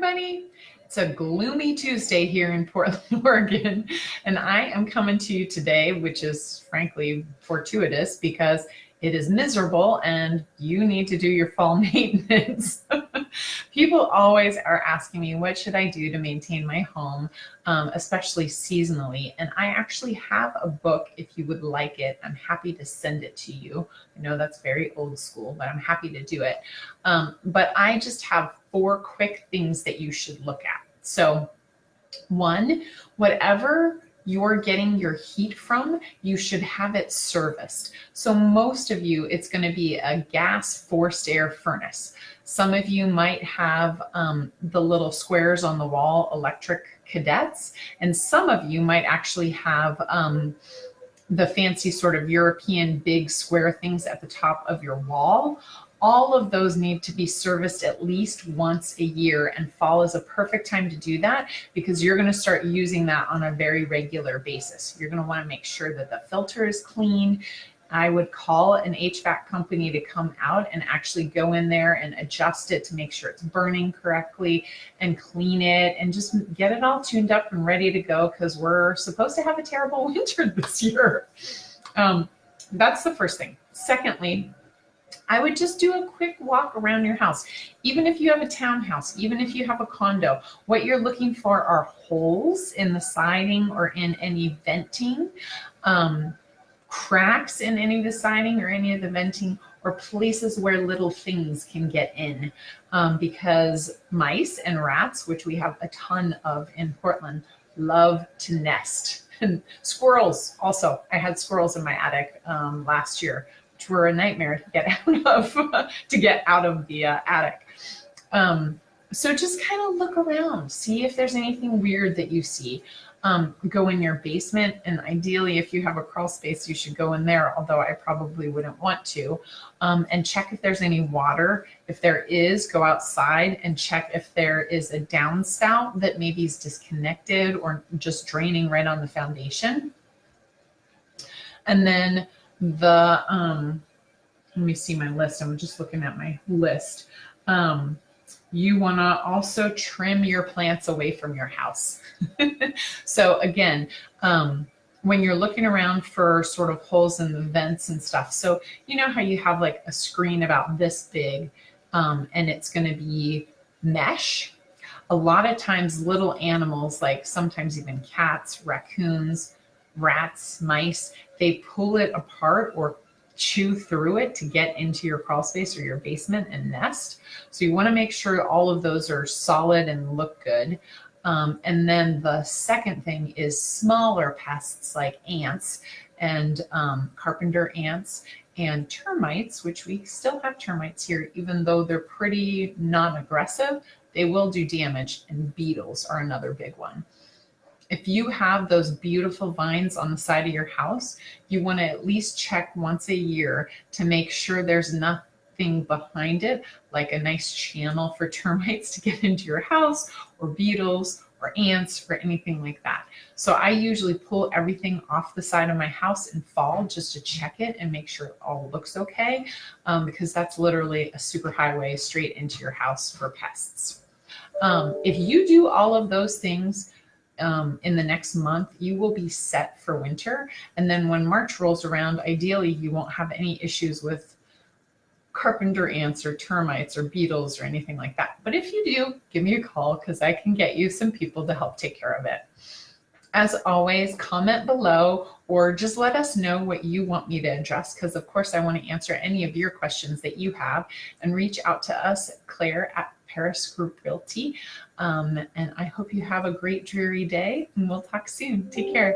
everybody. It's a gloomy Tuesday here in Portland, Oregon, and I am coming to you today, which is frankly fortuitous because it is miserable and you need to do your fall maintenance. People always are asking me, what should I do to maintain my home, especially seasonally? And I actually have a book. If you would like it, I'm happy to send it to you. I know that's very old school, but I'm happy to do it. But I just have 4 quick things that you should look at. So 1, whatever you're getting your heat from, you should have it serviced. So most of you, it's going to be a gas forced air furnace. Some of you might have the little squares on the wall, electric cadets, and some of you might actually have the fancy sort of European big square things at the top of your wall. All of those need to be serviced at least once a year, and fall is a perfect time to do that because you're going to start using that on a very regular basis. You're going to want to make sure that the filter is clean. I would call an HVAC company to come out and actually go in there and adjust it to make sure it's burning correctly and clean it and just get it all tuned up and ready to go because we're supposed to have a terrible winter this year. That's the first thing. Secondly, I would just do a quick walk around your house. Even if you have a townhouse, even if you have a condo, what you're looking for are holes in the siding or in any venting, cracks in any of the siding or any of the venting, or places where little things can get in, because mice and rats, which we have a ton of in Portland, love to nest. And squirrels also. I had squirrels in my attic last year, which were a nightmare to get out of the attic. So just kind of look around, see if there's anything weird that you see. Go in your basement, and ideally if you have a crawl space, you should go in there, although I probably wouldn't want to, and check if there's any water. If there is, go outside and check if there is a downspout that maybe is disconnected or just draining right on the foundation. And then let me see my list. I'm just looking at my list. You want to also trim your plants away from your house. So again, when you're looking around for sort of holes in the vents and stuff, so you know how you have like a screen about this big, and it's going to be mesh. A lot of times little animals, like sometimes even cats, raccoons, rats, mice, they pull it apart or chew through it to get into your crawl space or your basement and nest. So you want to make sure all of those are solid and look good. And then the second thing is smaller pests like ants and carpenter ants and termites, which we still have termites here, even though they're pretty non-aggressive, they will do damage, and beetles are another big one. If you have those beautiful vines on the side of your house, you want to at least check once a year to make sure there's nothing behind it, like a nice channel for termites to get into your house, or beetles, or ants, or anything like that. So I usually pull everything off the side of my house in fall just to check it and make sure it all looks okay, because that's literally a super highway straight into your house for pests. If you do all of those things, in the next month, you will be set for winter. And then when March rolls around, ideally you won't have any issues with carpenter ants or termites or beetles or anything like that. But if you do, give me a call because I can get you some people to help take care of it. As always, comment below or just let us know what you want me to address, because of course I want to answer any of your questions that you have, and reach out to us, Claire at Paris Group Realty. And I hope you have a great dreary day, and we'll talk soon. Take care.